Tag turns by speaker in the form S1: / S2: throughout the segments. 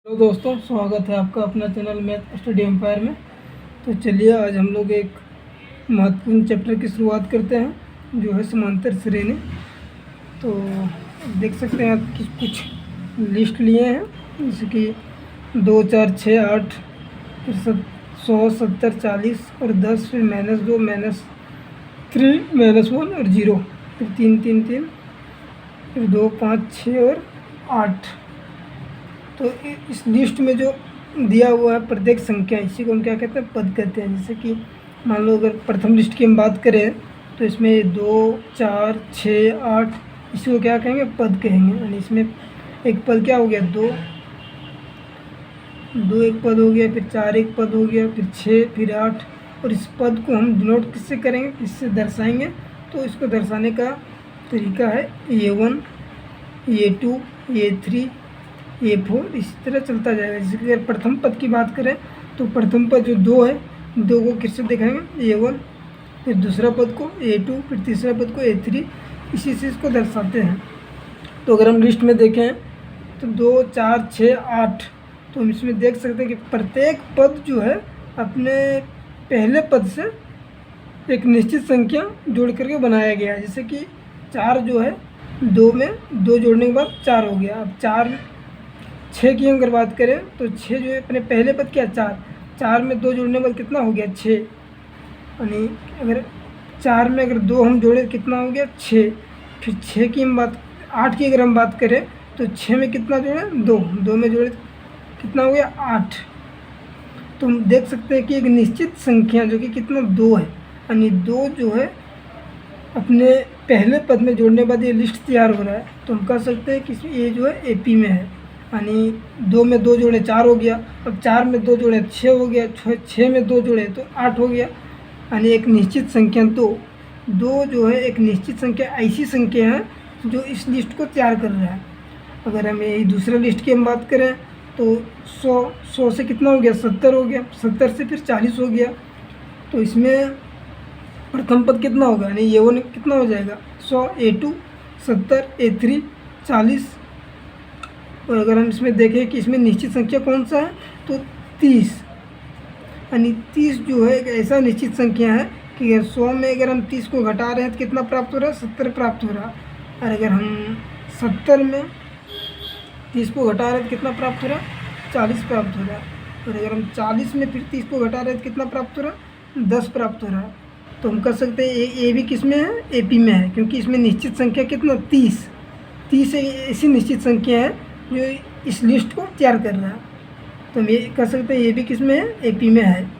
S1: Hello दोस्तों, स्वागत है आपका अपना चैनल मैथ स्टडी एम्पायर में। तो चलिए आज हम लोग एक महत्वपूर्ण चैप्टर की शुरुआत करते हैं जो है समांतर श्रेणी। तो देख सकते हैं आप कि कुछ लिस्ट लिए हैं, जैसे कि 2, 4, 6, 8, फिर 100, 70, 40 और 10, फिर -2, -3, -1 और 0, फिर 3, 3, 3, फिर 2, 5, 6 और 8। तो इस लिस्ट में जो दिया हुआ है प्रत्येक संख्या, इसी को हम क्या कहते हैं, पद कहते हैं। जैसे कि मान लो अगर प्रथम लिस्ट की हम बात करें तो इसमें 2, 4, 6, 8, इसी को क्या कहेंगे, पद कहेंगे। यानी इसमें एक पद क्या हो गया, 2 एक पद हो गया, फिर 4 एक पद हो गया, फिर 6, फिर 8। और इस पद को हम डिनोट किससे करेंगे, किससे दर्शाएंगे? तो इसको दर्शाने का तरीका है A1, A2, A3, A4, इसी तरह चलता जाएगा। जैसे कि अगर प्रथम पद की बात करें तो प्रथम पद जो 2 है, 2 को किससे दिखाएंगे, A1, फिर दूसरा पद को A2, फिर तीसरा पद को A3, इसी से इसको दर्शाते हैं। तो अगर हम लिस्ट में देखें तो 2, 4, 6, 8, तो हम इसमें देख सकते हैं कि प्रत्येक पद जो है अपने पहले पद से एक निश्चित संख्या जोड़ करके बनाया गया है। जैसे कि 4 जो है 2 में 2 जोड़ने के बाद 4 हो गया। अब 6 की अगर बात करें तो 6 जो है अपने पहले पद क्या, 4 में 2 जोड़ने के बाद कितना हो गया, 6। यानी अगर 4 में अगर 2 हम जोड़े कितना हो गया, 6। फिर 6 की हम बात 8 की अगर हम बात करें तो 6 में कितना जोड़े, 2 में जोड़े कितना हो गया, 8। तो हम देख सकते हैं कि एक निश्चित संख्या जो कि कितना, 2 है। यानी 2 जो है अपने पहले पद में जोड़ने के बाद ये लिस्ट तैयार हो रहा है। तो हम कह सकते हैं कि ये जो है AP में है। यानी 2 में 2 जोड़े 4 हो गया, अब 4 में 2 जोड़े 6 हो गया, 6 में 2 जोड़े तो 8 हो गया। यानी एक निश्चित संख्या 2 जो है एक निश्चित संख्या ऐसी संख्या है जो इस लिस्ट को तैयार कर रहा है। अगर हम यही दूसरे लिस्ट की हम बात करें तो 100 से कितना हो गया, 70 हो गया, 70 से फिर 40 हो गया। तो इसमें प्रथम पद कितना होगा, यानी A1 कितना हो जाएगा, 100, A2 70, A3 40। और अगर हम इसमें देखें कि इसमें निश्चित संख्या कौन सा है तो 30। यानी 30 जो है एक ऐसा निश्चित संख्या है कि अगर 100 में अगर हम 30 को घटा रहे हैं तो कितना प्राप्त हो रहा है, 70 प्राप्त हो रहा है। और अगर हम 70 में 30 को घटा रहे हैं तो कितना प्राप्त हो रहा है, 40 प्राप्त हो रहा है। और अगर हम 40 में फिर 30 को घटा रहे हैं तो कितना प्राप्त हो रहा है, 10 प्राप्त हो रहा है। तो हम कह सकते हैं ये भी किस में है, AP में है, क्योंकि इसमें निश्चित संख्या कितना, 30 ऐसी निश्चित संख्या है जो इस लिस्ट को तैयार कर रहा है। तो हम ये कह सकते हैं ये भी किस में है, AP में है।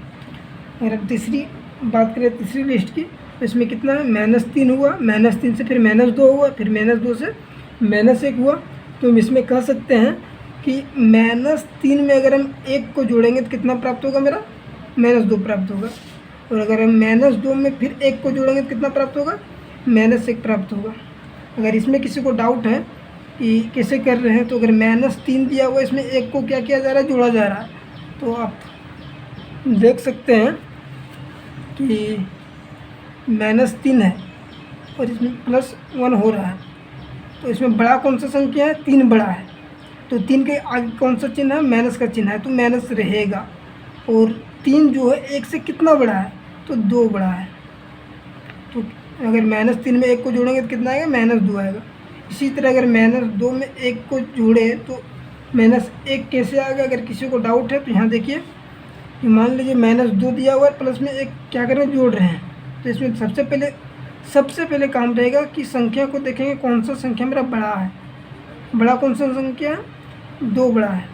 S1: अगर हम तीसरी बात करें तीसरी लिस्ट की तो इसमें कितना है, -3 हुआ, -3 से फिर -2 हुआ, फिर -2 से -1 हुआ। तो हम इसमें कह सकते हैं कि -3 में अगर हम 1 को जोड़ेंगे तो कितना प्राप्त होगा, मेरा -2 प्राप्त होगा। और अगर हम -2 में फिर 1 को जोड़ेंगे तो कितना प्राप्त होगा, -1 प्राप्त होगा। अगर इसमें किसी को डाउट है कि कैसे कर रहे हैं तो अगर -3 दिया हुआ इसमें 1 को क्या किया जा रहा है, जोड़ा जा रहा है। तो आप देख सकते हैं कि -3 है और इसमें +1 हो रहा है। तो इसमें बड़ा कौन सा संख्या है, 3 बड़ा है। तो 3 के आगे कौन सा चिन्ह है, माइनस का चिन्ह है, तो माइनस रहेगा। और 3 जो है 1 से कितना बड़ा है, तो 2 बड़ा है। तो अगर -3 में 1 को जोड़ेंगे तो कितना आएगा, -2 आएगा। इसी तरह अगर -2 में 1 को जोड़े तो -1 कैसे आएगा, अगर किसी को डाउट है तो यहाँ देखिए कि मान लीजिए -2 दिया हुआ है, प्लस में 1 क्या कर रहे हैं, जोड़ रहे हैं। तो इसमें सबसे पहले काम रहेगा कि संख्या को देखेंगे कौन सा संख्या मेरा बड़ा है। बड़ा कौन सा संख्या है, 2 बड़ा है।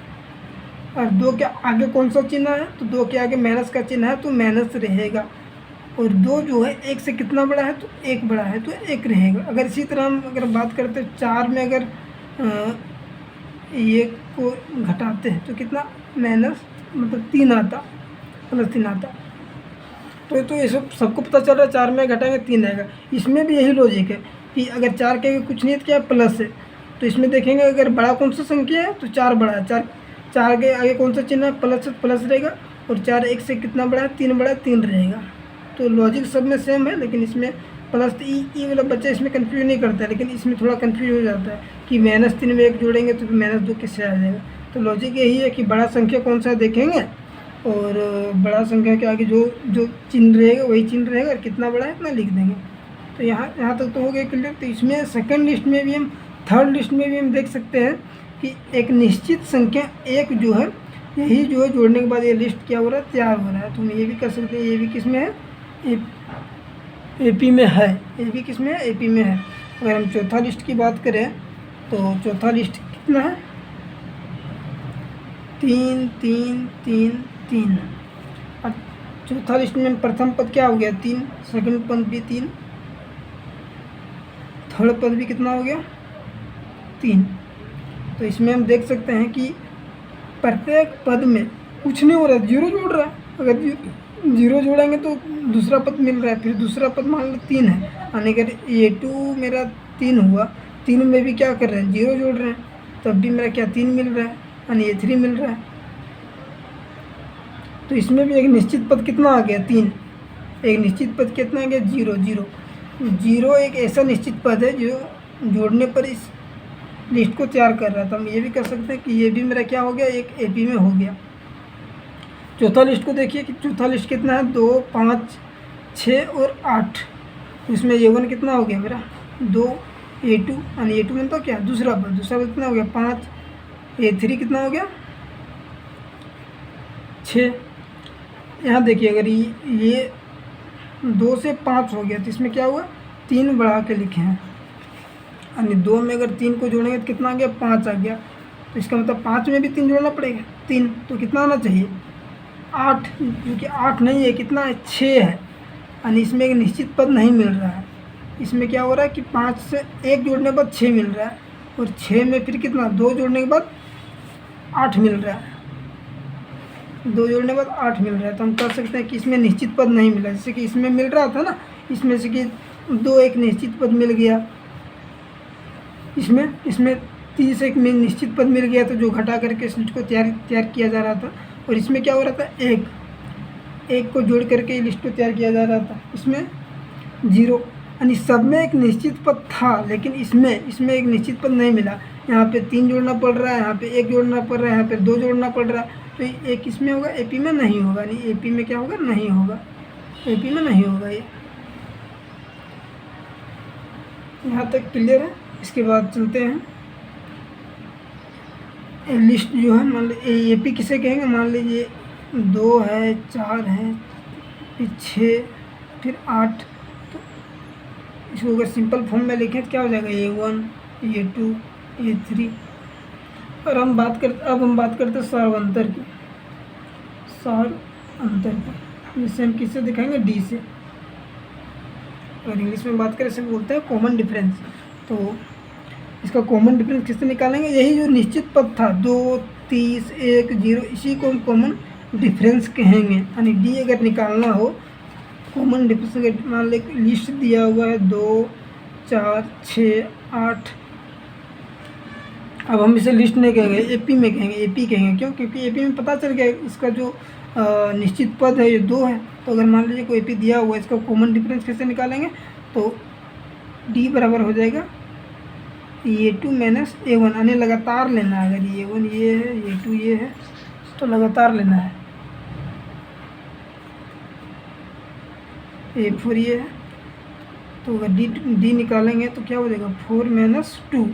S1: और 2 के आगे कौन सा चिन्ह है, तो 2 के आगे माइनस का चिन्ह है, तो माइनस रहेगा। और 2 जो है 1 से कितना बड़ा है, तो 1 बड़ा है, तो 1 रहेगा। अगर इसी तरह हम अगर बात करते हैं 4 में अगर 1 को घटाते हैं तो कितना, मतलब 3 आता, +3 आता। तो ये सबको पता चल रहा है 4 में घटाएंगे 3 आएगा। इसमें भी यही लॉजिक है कि अगर 4 के आगे कुछ नहीं है तो क्या, प्लस है। तो इसमें देखेंगे अगर बड़ा कौन सा संख्या है तो 4 बड़ा है, 4 के आगे कौन सा चिन्ह है, प्लस है, प्लस रहेगा। और 4 1 से कितना बड़ा है, 3 बड़ा है, 3 रहेगा। तो लॉजिक सब में सेम है, लेकिन इसमें प्लस ई वाला बच्चा इसमें कन्फ्यूज नहीं करता है, लेकिन इसमें थोड़ा कन्फ्यूज हो जाता है कि -3 में 1 जोड़ेंगे तो फिर -2 किससे आ जाएगा। तो लॉजिक यही है कि बड़ा संख्या कौन सा देखेंगे और बड़ा संख्या के आगे जो जो चिन्ह रहेगा वही चिन्ह रहेगा और कितना बड़ा है इतना लिख देंगे। तो यहाँ तक तो हो गया क्लियर। तो इसमें सेकंड लिस्ट में भी हम, थर्ड लिस्ट में भी हम देख सकते हैं कि एक निश्चित संख्या एक जो है, यही जो है जोड़ने के बाद ये लिस्ट क्या हो रहा है, तैयार हो रहा है। तो हम ये भी कर सकते हैं, ये भी किस में है, AP में है, ये भी किस में है, AP में है। अगर हम चौथा लिस्ट की बात करें तो चौथा लिस्ट कितना है, 3 3 3 3। अब चौथा लिस्ट में प्रथम पद क्या हो गया, 3, सेकंड पद भी 3, थर्ड पद भी कितना हो गया, 3। तो इसमें हम देख सकते हैं कि प्रत्येक पद में कुछ नहीं हो रहा है, जीरो जोड़ रहा है। अगर जीरो जोड़ेंगे तो दूसरा पद मिल रहा है, फिर दूसरा पद मान लो 3 है, यानी अगर A2 मेरा 3 हुआ, 3 में भी क्या कर रहे हैं, जीरो जोड़ रहे हैं, तब भी मेरा क्या 3 मिल रहा है, यानी A3 मिल रहा है। तो इसमें भी एक निश्चित पद कितना आ गया, 3। एक निश्चित पद कितना आ गया, 0 0 0। एक ऐसा निश्चित पद है जो जोड़ने पर इस लिस्ट को तैयार कर रहा था। हम ये भी कर सकते हैं कि ये भी मेरा क्या हो गया, एक AP में हो गया। चौथा लिस्ट को देखिए कि चौथा लिस्ट कितना है, 2 5 6 और 8। तो इसमें A1 कितना हो गया मेरा, 2, A2 यानी A2 में तो क्या दूसरा पद कितना हो गया, 5, A3 कितना हो गया, 6। यहाँ देखिए अगर ये 2 से 5 हो गया तो इसमें क्या हुआ, 3 बढ़ा के लिखे हैं, यानी 2 में अगर 3 को जोड़ेंगे तो कितना आ गया, 5 आ गया। तो इसका मतलब 5 में भी 3 जोड़ना पड़ेगा, 3, तो कितना आना चाहिए, 8, जो कि 8 नहीं है, कितना है, 6 है, यानी इसमें एक निश्चित पद नहीं मिल रहा है। इसमें क्या हो रहा है कि 5 से 1 जोड़ने के बाद 6 मिल रहा है, और 6 में फिर कितना, 2 जोड़ने के बाद 8 मिल रहा है, 2 जोड़ने के बाद 8 मिल रहा है। तो हम कह सकते हैं कि इसमें निश्चित पद नहीं मिला, जैसे कि इसमें मिल रहा था ना, इसमें से कि 2 एक निश्चित पद मिल गया, इसमें 30 एक में निश्चित पद मिल गया, तो जो घटा करके इस लिस्ट को तैयार किया जा रहा था। और इसमें क्या हो रहा था, एक को जोड़ करके लिस्ट को तैयार किया जा रहा था, इसमें 0, यानी सब में एक निश्चित पद था, लेकिन इसमें एक निश्चित पद नहीं मिला। यहाँ पे 3 जोड़ना पड़ रहा है, यहाँ पे 1 जोड़ना पड़ रहा है, यहाँ पे 2 जोड़ना पड़ रहा है। तो ये किसमें होगा, AP में नहीं होगा, नहीं AP में क्या होगा, नहीं होगा, AP में नहीं होगा। ये यहाँ तक क्लियर है। इसके बाद चलते हैं, लिस्ट जो है, मान लीजिए AP किसे कहेंगे, मान लीजिए 2 है, 4 है, फिर 6, फिर 8। तो इसको अगर सिंपल फॉर्म में लिखें तो क्या हो जाएगा, A1 A2 A3। और अब हम बात करते हैं सार्वंतर की, जिससे हम किससे दिखाएंगे, D से। और इंग्लिश में बात करें इसे बोलते हैं कॉमन डिफरेंस। तो इसका कॉमन डिफरेंस किससे निकालेंगे, यही जो निश्चित पद था, 2 30 1 0, इसी को हम कॉमन डिफरेंस कहेंगे। यानी D अगर निकालना हो, कॉमन डिफरेंस अगर मान लें लिस्ट दिया हुआ है 2 4 6 8, अब हम इसे लिस्ट नहीं कहेंगे, AP में कहेंगे, AP कहेंगे। क्यों, क्योंकि AP में पता चल गया इसका जो निश्चित पद है ये 2 है। तो अगर मान लीजिए कोई AP दिया हुआ है, इसका कॉमन डिफरेंस कैसे निकालेंगे, तो D बराबर हो जाएगा A2 माइनस A1, यानी लगातार लेना है। अगर A1 ये है, A2 ये है, तो लगातार लेना है। A4 ये है, तो अगर D निकालेंगे तो क्या हो जाएगा, 4 माइनस 2।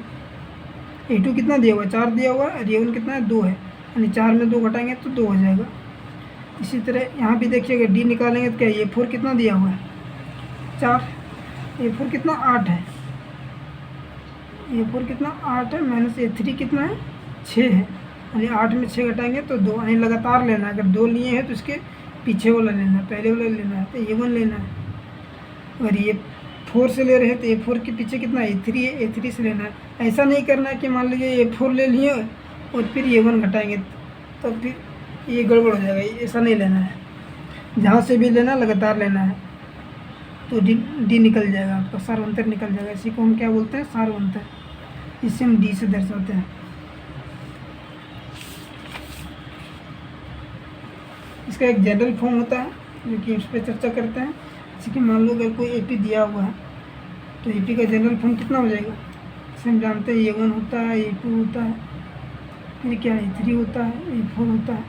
S1: A2 कितना दिया हुआ है, 4 दिया हुआ है, और A1 कितना है, 2 है, यानी 4 में 2 घटाएंगे तो 2 हो जाएगा। इसी तरह यहाँ भी देखिए, अगर D निकालेंगे तो क्या, A4 कितना दिया हुआ है, 4, A4 कितना 8 है, A4 कितना 8 है, माइनस A3 कितना है, 6 है, यानी 8 में 6 घटाएंगे तो 2, यानी लगातार लेना है। अगर 2 लिए हैं तो इसके पीछे वाला लेना है, पहले वाला लेना है, तो A1 लेना है। अगर ये 4 से ले रहे हैं तो A4 के पीछे कितना, A3 है, A3 से लेना है। ऐसा नहीं करना है कि मान लीजिए A4 ले लिए और फिर A1 घटाएंगे तो फिर ये गड़बड़ हो जाएगा, ऐसा नहीं लेना है। जहाँ से भी लेना लगातार लेना है, तो D निकल जाएगा, आपका सार्वंतर निकल जाएगा। इसी को हम क्या बोलते हैं, सार्वंतर। इसे हम D से दर्शाते हैं। इसका एक जनरल फॉर्म होता है जो कि इस पर चर्चा करते हैं। जैसे कि मान लो अगर कोई AP दिया हुआ है तो AP का जनरल फॉर्म कितना हो जाएगा, इसे हम जानते हैं A1 होता है, A2 होता है, फिर क्या A3 होता है, A4 होता है।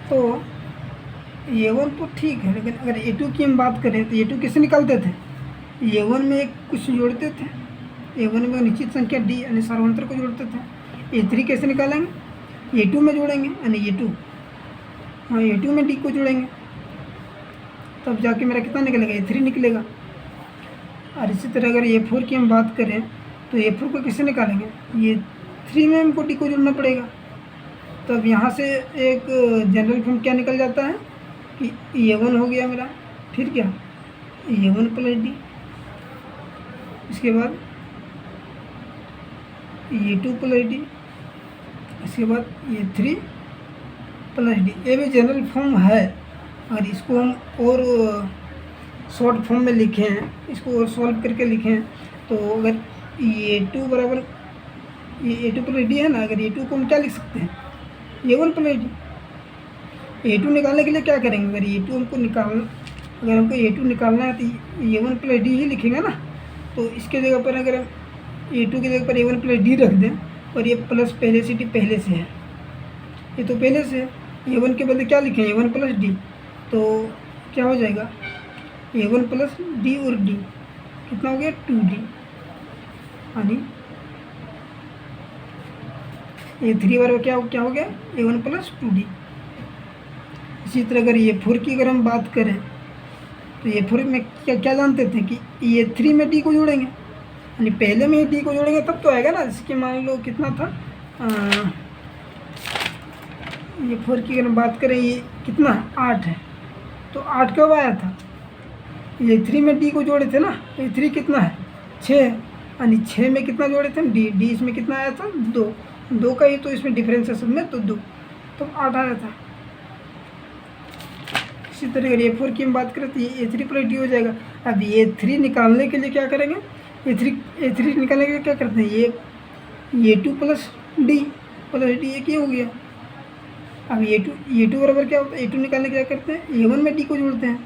S1: तो A1 तो ठीक है, लेकिन अगर A2 की हम बात करें तो A2 कैसे निकालते थे? A1 में कुछ जोड़ते थे, A1 में निश्चित संख्या D यानी सार्वंतर को जोड़ते थे। A3 कैसे निकालेंगे? A2 में जोड़ेंगे यानी A2, हाँ A2 में D को जोड़ेंगे, तब जाके मेरा कितना निकलेगा? A3 निकलेगा। और इसी तरह अगर A4 की हम बात करें तो A4 को कैसे निकालेंगे? A3 में हमको D को जोड़ना पड़ेगा। तब यहाँ से एक जनरल फॉर्म क्या निकल जाता है कि A1 हो गया मेरा, फिर क्या A1 प्लस D, इसके बाद A2 प्लस D, इसके बाद A3 प्लस D। ये भी जनरल फॉर्म है। अगर इसको हम और शॉर्ट फॉर्म में लिखें हैं, इसको और सॉल्व करके लिखें, तो अगर A2 बराबर A2 प्लस D है ना, अगर A2 को हम क्या लिख सकते हैं? A1 plus D। A2 निकालने के लिए क्या करेंगे? अगर A2 हमको A2 निकालना है तो A1 प्लस D ही लिखेंगे ना। तो इसके जगह पर अगर हम A2 की जगह पर A1 प्लस D रख दें, और ये प्लस पहले से D पहले से है, ये तो पहले से है, A1 के बदले क्या लिखें? A1 plus D। तो क्या हो जाएगा? A1 प्लस D और D कितना हो गया? 2D, यानी A3 बराबर क्या हो गया? A1 plus 2D। इसी तरह अगर A4 की अगर हम बात करें तो A4 में क्या जानते थे कि A3 में D को जोड़ेंगे, यानी पहले में ही D को जोड़ेंगे तब तो आएगा ना। इसकी मान लो कितना था, A4 की अगर हम बात करें, ये कितना है? 8 है, तो 8 कब आया था? A3 में D को जोड़े थे ना। A3 कितना है? 6 है, यानी 6 में कितना जोड़े थे हम? D इसमें कितना आया था? 2 का ही तो इसमें डिफरेंस है सब में, तो 2, तो 8 आया था। इसी तरह अगर A4 की हम बात करें तो ये A3 प्लस D हो जाएगा। अब A3 निकालने के लिए क्या करेंगे? A3 निकालने के लिए क्या करते हैं? ये A2 प्लस D एक ही हो गया। अब A2 बराबर क्या होता है? A2 निकालने के लिए क्या करते हैं? A1 में D को जोड़ते हैं।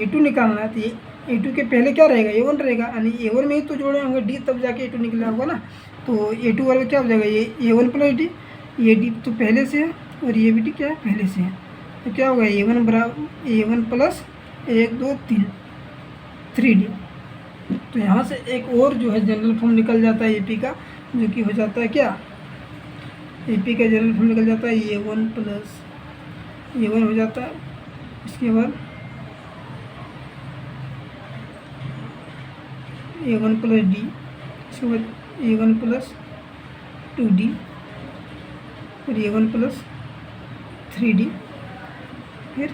S1: A2 निकालना है तो ये A2 के पहले क्या रहेगा? A1 रहेगा, यानी A1 में ही तो जोड़े होंगे D, तब जाके A2 निकला होगा ना। तो A2 बराबर क्या हो जाएगा? ये A1 प्लस D, ये D तो पहले से है और ये भी D क्या है? पहले से है। तो क्या होगा? A1 बराबर A1 प्लस 1 2 3 3D। तो यहाँ से एक और जो है जनरल फॉर्म निकल जाता है AP का, जो कि हो जाता है क्या? AP का जनरल फॉर्म निकल जाता है A1 प्लस A1 हो जाता है, इसके बाद A1 प्लस D, इसके बाद A1 प्लस 2D और A1 प्लस 3D, फिर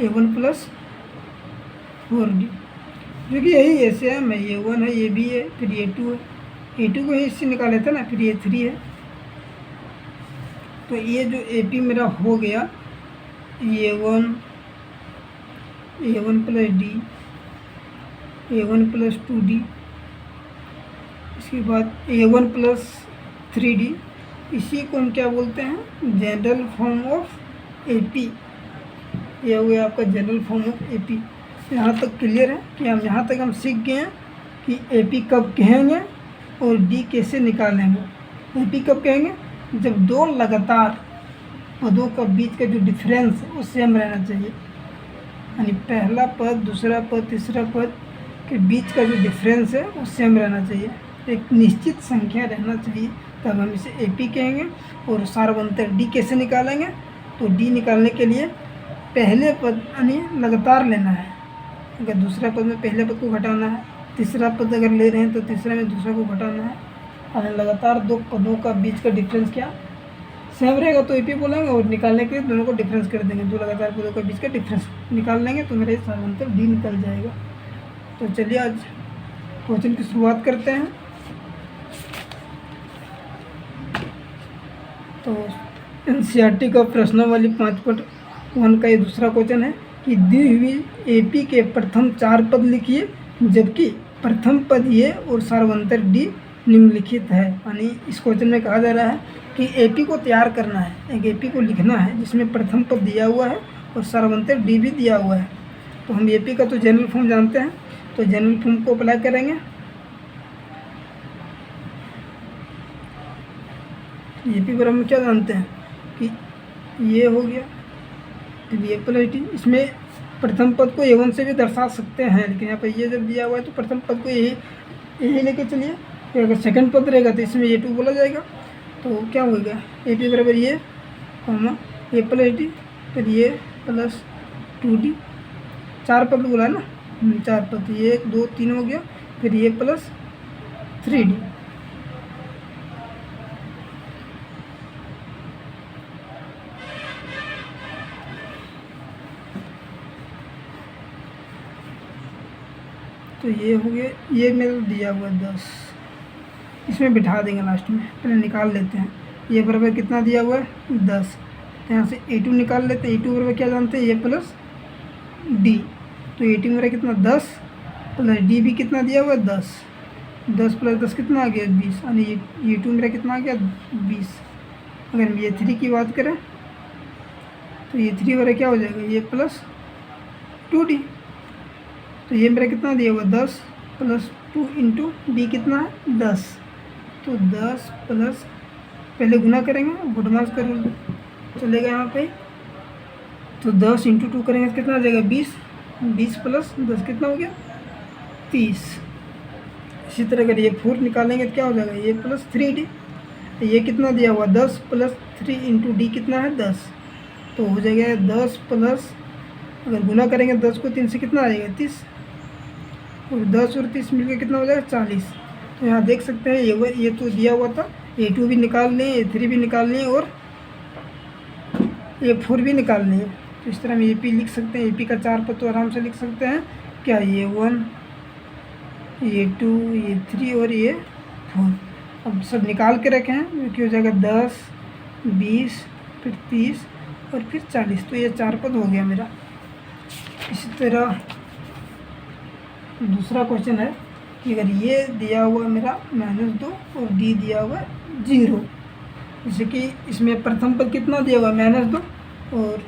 S1: A1 प्लस 4D, जो कि यही ऐसे है। मैं A1 है, ये भी है, फिर A2 है, A2 को ही इससे निकाले थे ना, फिर A3 है। तो ये जो AP मेरा हो गया A1 plus D, A1 plus 2D, इसके बाद A1 प्लस 3D। इसी को हम क्या बोलते हैं? General form of AP। यह हो गया आपका जनरल फॉर्म ऑफ AP। यहाँ तक क्लियर है कि यहाँ तक हम सीख गए हैं कि AP कब कहेंगे और D कैसे निकालेंगे। AP कब कहेंगे? जब दो लगातार पदों का बीच का जो डिफरेंस है वो सेम रहना चाहिए, यानी पहला पद, दूसरा पद, तीसरा पद के बीच का जो डिफरेंस है वो सेम रहना चाहिए, एक निश्चित संख्या रहना चाहिए, तब हम इसे AP कहेंगे। और सार्वंतर D कैसे निकालेंगे? तो D निकालने के लिए पहले पद यानी लगातार लेना है, अगर दूसरा पद में पहले पद को घटाना है, तीसरा पद अगर ले रहे हैं तो तीसरे में दूसरा को घटाना है, और लगातार दो पदों का बीच का डिफरेंस क्या सेम रहेगा तो AP बोलेंगे, और निकालने के लिए दोनों को डिफरेंस कर देंगे, दो लगातार पदों के बीच का डिफरेंस निकाल लेंगे तो मेरे सार्वंतर D निकल जाएगा। तो चलिए आज क्वेश्चन की शुरुआत करते हैं। तो NCERT का प्रश्नावली 5.1 का ये दूसरा क्वेश्चन है कि दी हुई AP के प्रथम 4 पद लिखिए, जबकि प्रथम पद ये और सार्वंतर D निम्नलिखित है। यानी इस क्वेश्चन में कहा जा रहा है कि AP को तैयार करना है, एक AP को लिखना है जिसमें प्रथम पद दिया हुआ है और सार्वंतर D भी दिया हुआ है। तो हम AP का तो जनरल फॉर्म जानते हैं, तो जनरल फॉर्म को अप्लाई करेंगे। ए पी बराबर में क्या जानते हैं कि ये हो गया, फिर ये प्लस डी। इसमें प्रथम पद को ए वन से भी दर्शा सकते हैं, लेकिन यहाँ पर ये जब दिया हुआ है तो प्रथम पद को यही लेके चलिए। फिर अगर सेकंड पद रहेगा तो इसमें ए टू बोला जाएगा। तो क्या होगा, ए पी बराबर ये कॉमा ए प्लस डी, फिर ये प्लस 2d। 4 पद बोला है ना, 4 पद, ये 1 2 3 हो गया, फिर ये प्लस 3d। तो ये हो गया, ये मेरे दिया हुआ 10, इसमें बिठा देंगे लास्ट में, पहले निकाल लेते हैं। ये बराबर कितना दिया हुआ है 10, तो यहाँ से a2 निकाल लेते हैं। a2 बराबर क्या जानते हैं, ये प्लस d। तो a2 मेरा कितना 10 प्लस d भी कितना दिया हुआ है 10, 10 प्लस 10 कितना आ गया 20, यानी ये 2 मेरा कितना आ गया 20। अगर हम ये 3 की बात करें तो ये 3 बराबर क्या हो जाएगा, ये प्लस 2d। तो ये मेरा कितना दिया हुआ 10 प्लस 2 इंटू डी कितना है 10। तो 10 प्लस, पहले गुना करेंगे, गुणमास कर चलेगा यहाँ पे। तो 10 इंटू 2 करेंगे तो कितना आ जाएगा 20, 20 प्लस 10 कितना हो गया 30। इसी तरह अगर ये 4 निकालेंगे तो क्या हो जाएगा, ये प्लस 3d। ये कितना दिया हुआ 10 प्लस 3 इंटू डी कितना है 10। तो हो जाएगा 10 प्लस, अगर गुना करेंगे 10 को 3 से कितना आ जाएगा 30, और 10 और 30 मिलकर कितना हो जाएगा 40। तो यहाँ देख सकते हैं ये तो दिया हुआ था, a2 भी निकाल लें, a3 भी निकाल लें और a4 भी निकाल लें। तो इस तरह हम ए पी लिख सकते हैं। ए पी का 4 पद तो आराम से लिख सकते हैं, क्या a1 a2 a3 और a4। अब सब निकाल के रखें, जो कि हो जाएगा 10 20 फिर 30 और फिर 40। तो ये 4 पद हो गया मेरा। इसी तरह दूसरा क्वेश्चन है कि अगर ये दिया हुआ मेरा -2 और डी दिया हुआ 0, जैसे कि इसमें प्रथम पद कितना दिया हुआ -2 और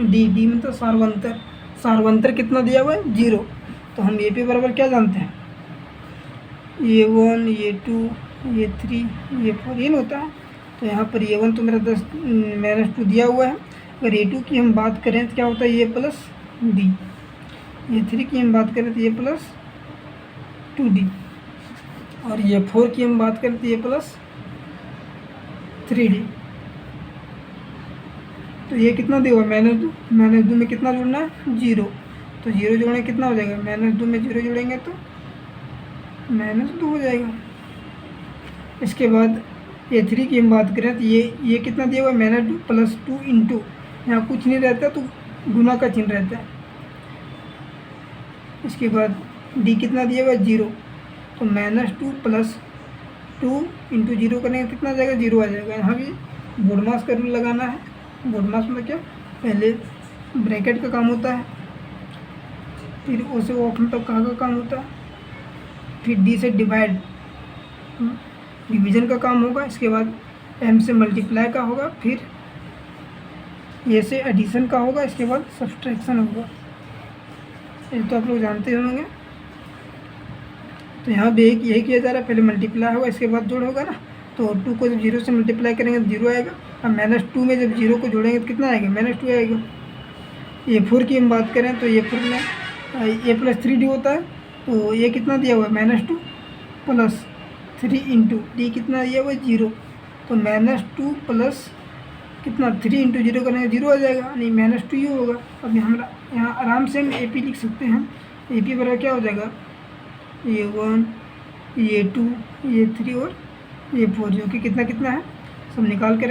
S1: डी मतलब सार्वंतर कितना दिया हुआ है 0। तो हम ए पी बराबर क्या जानते हैं, a1 a2 a3 a4 ये होता है। तो यहाँ पर a1 तो मेरा 10 -2 दिया हुआ है। अगर a2 की हम बात करें तो क्या होता है, ये प्लस डी। a3 की हम बात करें तो ये प्लस 2d, और ये 4 की हम बात करें तो ये प्लस 3d। तो ये कितना दिया हुआ -2 में कितना जोड़ना है 0। तो 0 जोड़ेंगे कितना हो जाएगा, -2 में 0 जोड़ेंगे तो -2 हो जाएगा। इसके बाद a3 की हम बात करें तो ये कितना दिया हुआ है -2 प्लस 2 इंटू, यहाँ कुछ नहीं रहता तो गुना का चिन्ह रहता है। इसके बाद d कितना दिया हुआ है 0, तो -2 प्लस 2 इंटू 0 करेंगे कितना आ जाएगा 0 आ जाएगा। यहाँ भी बोडमास का रूल लगाना है। बोडमास में क्या, पहले ब्रैकेट का काम होता है, फिर ओ से ऑफ तक कहाँ का काम होता है, फिर डी से डिवीज़न का काम होगा, इसके बाद एम से मल्टीप्लाई का होगा, फिर ए से एडिशन का होगा, इसके बाद सब्सट्रैक्शन होगा। ये तो आप लोग जानते होंगे। तो यहाँ भी यही किया जा रहा है, पहले मल्टीप्लाई होगा इसके बाद जोड़ होगा ना। तो 2 को जब 0 से मल्टीप्लाई करेंगे तो 0 आएगा, और -2 में जब 0 को जोड़ेंगे तो कितना आएगा -2 आएगा। ये 4 की हम बात करें तो ये 4 में a प्लस 3d होता है। तो ये कितना दिया हुआ है -2 प्लस 3 इंटू डी कितना दिया हुआ है 0। तो -2 प्लस कितना 3 इंटू 0 करेंगे 0 आ जाएगा, नहीं -2 ही होगा। अब हमारा यहाँ आराम से हम ए पी लिख सकते हैं। ए पी बराबर क्या हो जाएगा, a1 a2 a3 और a4, जो कि कितना है सब निकाल के